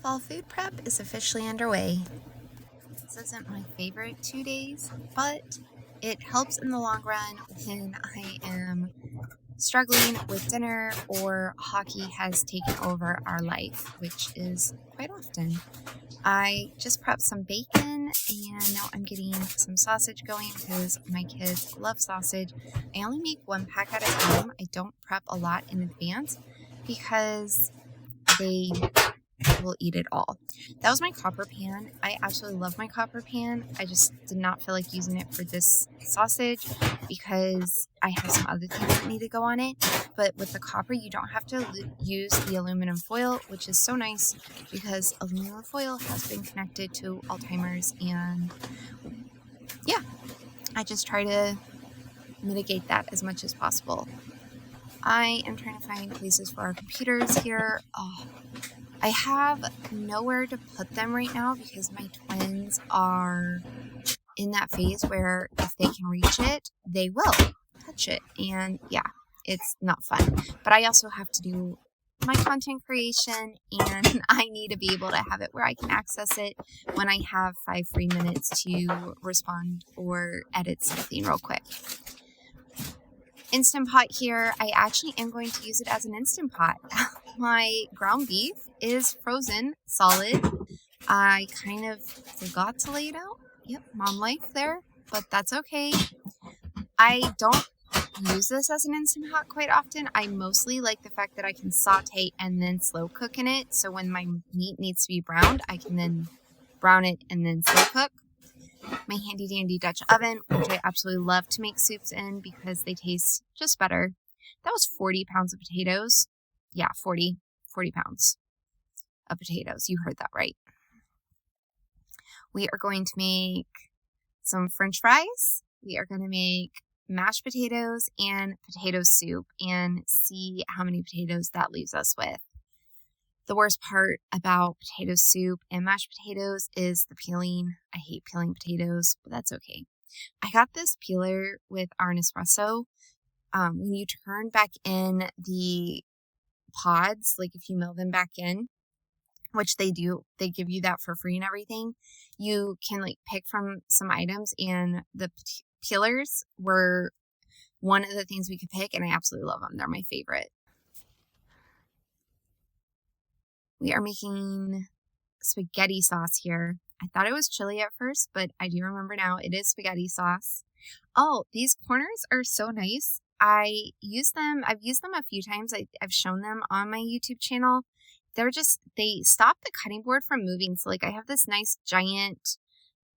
Fall food prep is officially underway. This isn't my favorite 2 days, but it helps in the long run when I am struggling with dinner or hockey has taken over our life, which is quite often. I just prepped some bacon and now I'm getting some sausage going because my kids love sausage. I only make 1 pack at a time. I don't prep a lot in advance because they will eat it all. That was my copper pan. I absolutely love my copper pan. I just did not feel like using it for this sausage because I have some other things that need to go on it. But with the copper, you don't have to use the aluminum foil, which is so nice because aluminum foil has been connected to Alzheimer's, and yeah, I just try to mitigate that as much as possible. I am trying to find places for our computers here. I have nowhere to put them right now because my twins are in that phase where if they can reach it, they will touch it. And yeah, it's not fun. But I also have to do my content creation and I need to be able to have it where I can access it when I have 5 free minutes to respond or edit something real quick. Instant Pot here. I actually am going to use it as an Instant Pot. My ground beef is frozen solid. I kind of forgot to lay it out. Yep, mom life there, but that's okay. I don't use this as an Instant Pot quite often. I mostly like the fact that I can saute and then slow cook in it. So when my meat needs to be browned, I can then brown it and then slow cook. My handy dandy Dutch oven, which I absolutely love to make soups in because they taste just better. That was 40 pounds of potatoes. Yeah, 40 pounds of potatoes. You heard that right. We are going to make some French fries. We are going to make mashed potatoes and potato soup and see how many potatoes that leaves us with. The worst part about potato soup and mashed potatoes is the peeling. I hate peeling potatoes, but that's okay. I got this peeler with our Nespresso. When you turn back in the pods, like if you mill them back in, which they do, they give you that for free and everything, you can like pick from some items, and the peelers were one of the things we could pick, and I absolutely love them. They're my favorite. We are making spaghetti sauce here. I thought it was chili at first, but I do remember now it is spaghetti sauce. Oh, these corners are so nice. I've used them a few times. I've shown them on my YouTube channel. They stop the cutting board from moving. So like I have this nice giant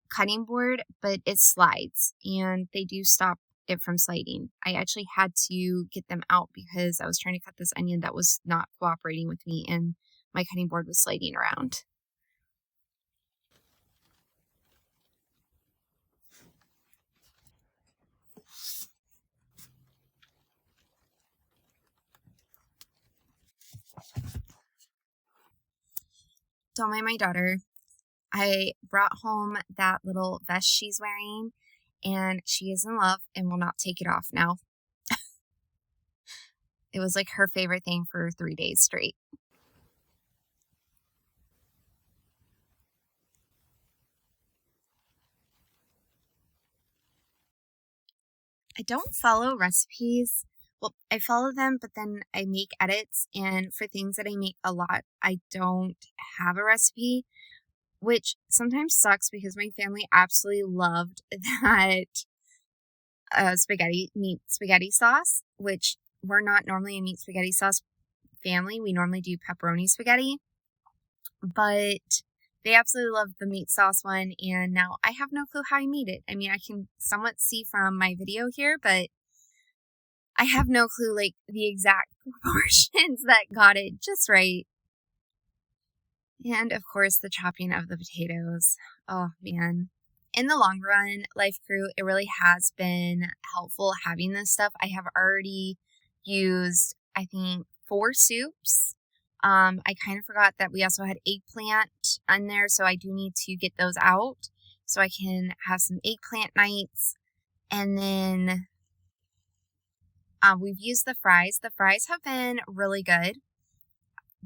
cutting board, but it slides and they do stop it from sliding. I actually had to get them out because I was trying to cut this onion that was not cooperating with me and my cutting board was sliding around. Don't mind my daughter. I brought home that little vest she's wearing, and she is in love and will not take it off now. It was like her favorite thing for 3 days straight. I don't follow recipes. Well, I follow them, but then I make edits, and for things that I make a lot, I don't have a recipe, which sometimes sucks because my family absolutely loved that meat spaghetti sauce, which we're not normally a meat spaghetti sauce family. We normally do pepperoni spaghetti, but they absolutely love the meat sauce one, and now I have no clue how I made it. I mean, I can somewhat see from my video here, but I have no clue, like, the exact proportions that got it just right. And, of course, the chopping of the potatoes. Oh, man. In the long run, Life Crew, it really has been helpful having this stuff. I have already used, I think, 4 soups. I kind of forgot that we also had eggplant on there, so I do need to get those out so I can have some eggplant nights. And then we've used the fries. The fries have been really good.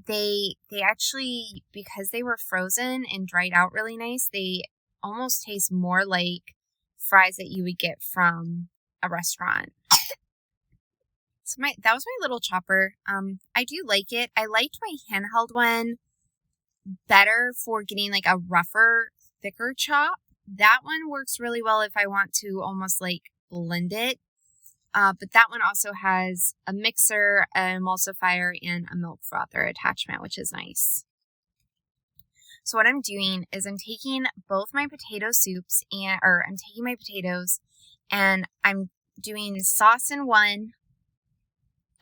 they actually, because they were frozen and dried out really nice, they almost taste more like fries that you would get from a restaurant. So that was my little chopper. I do like it. I liked my handheld one better for getting like a rougher, thicker chop. That one works really well if I want to almost like blend it. But that one also has a mixer, an emulsifier, and a milk frother attachment, which is nice. So what I'm doing is I'm taking both my potato soups I'm taking my potatoes and I'm doing sauce in one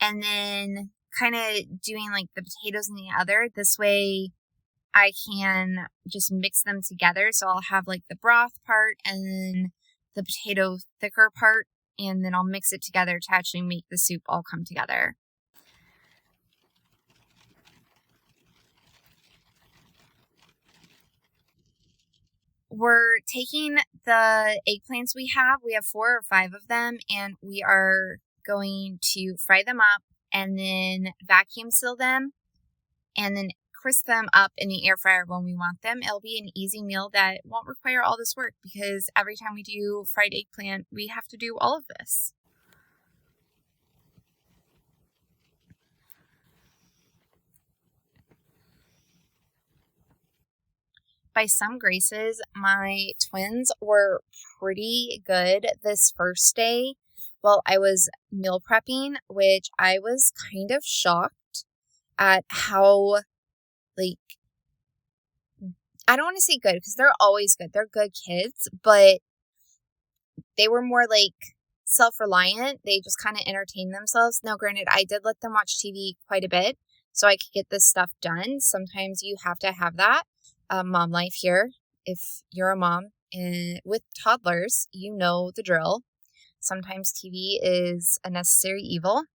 and then kind of doing like the potatoes in the other. This way I can just mix them together. So I'll have like the broth part and then the potato thicker part, and then I'll mix it together to actually make the soup all come together. We're taking the eggplants we have 4 or 5 of them, and we are going to fry them up and then vacuum seal them and then crisp them up in the air fryer when we want them. It'll be an easy meal that won't require all this work because every time we do fried eggplant, we have to do all of this. By some graces, my twins were pretty good this first day while I was meal prepping, which I was kind of shocked at how, like, I don't want to say good because they're always good. They're good kids, but they were more like self-reliant. They just kind of entertained themselves. Now, granted, I did let them watch TV quite a bit so I could get this stuff done. Sometimes you have to have that. Mom life here. If you're a mom with toddlers, you know the drill. Sometimes TV is a necessary evil.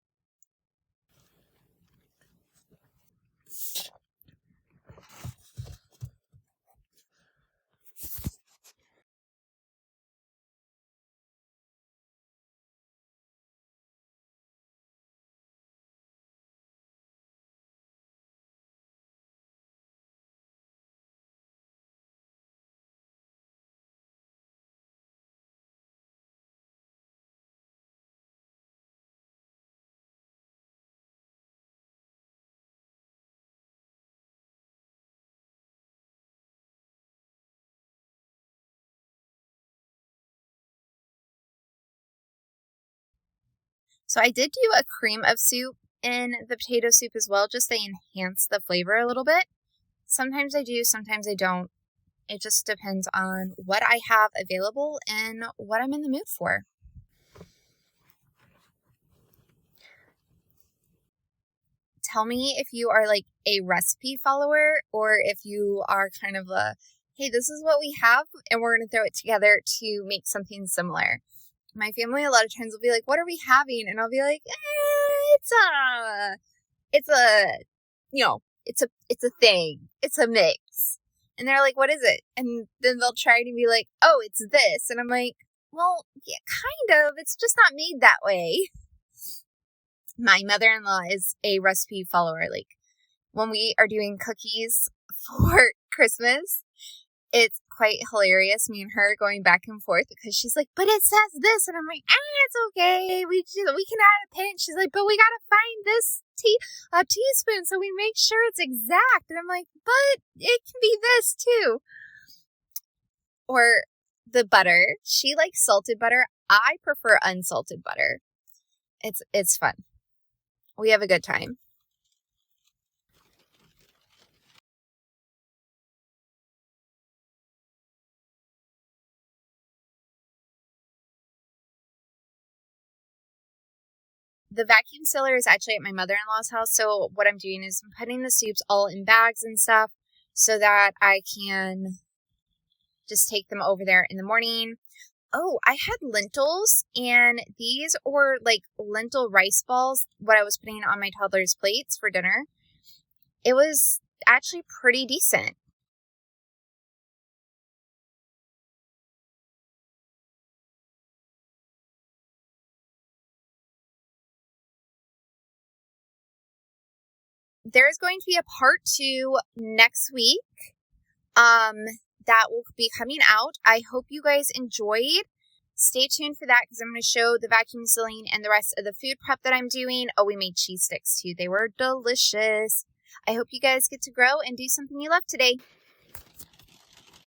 So I did do a cream of soup in the potato soup as well, just to enhance the flavor a little bit. Sometimes I do, sometimes I don't. It just depends on what I have available and what I'm in the mood for. Tell me if you are like a recipe follower or if you are kind of hey, this is what we have and we're going to throw it together to make something similar. My family a lot of times will be like, what are we having? And I'll be like, it's a thing. It's a mix. And they're like, what is it? And then they'll try to be like, oh, it's this. And I'm like, well, yeah, kind of. It's just not made that way. My mother-in-law is a recipe follower. Like when we are doing cookies for Christmas, it's quite hilarious, me and her going back and forth because she's like, but it says this. And I'm like, it's okay. We can add a pinch. She's like, but we got to find this teaspoon so we make sure it's exact. And I'm like, but it can be this too. Or the butter. She likes salted butter. I prefer unsalted butter. It's fun. We have a good time. The vacuum sealer is actually at my mother-in-law's house. So what I'm doing is I'm putting the soups all in bags and stuff so that I can just take them over there in the morning. Oh, I had lentils, and these were like lentil rice balls, what I was putting on my toddler's plates for dinner. It was actually pretty decent. there's going to be a part 2 next week that will be coming out. I hope you guys enjoyed. Stay tuned for that because I'm going to show the vacuum sealing and the rest of the food prep that I'm doing. Oh, we made cheese sticks too. They were delicious. I hope you guys get to grow and do something you love today.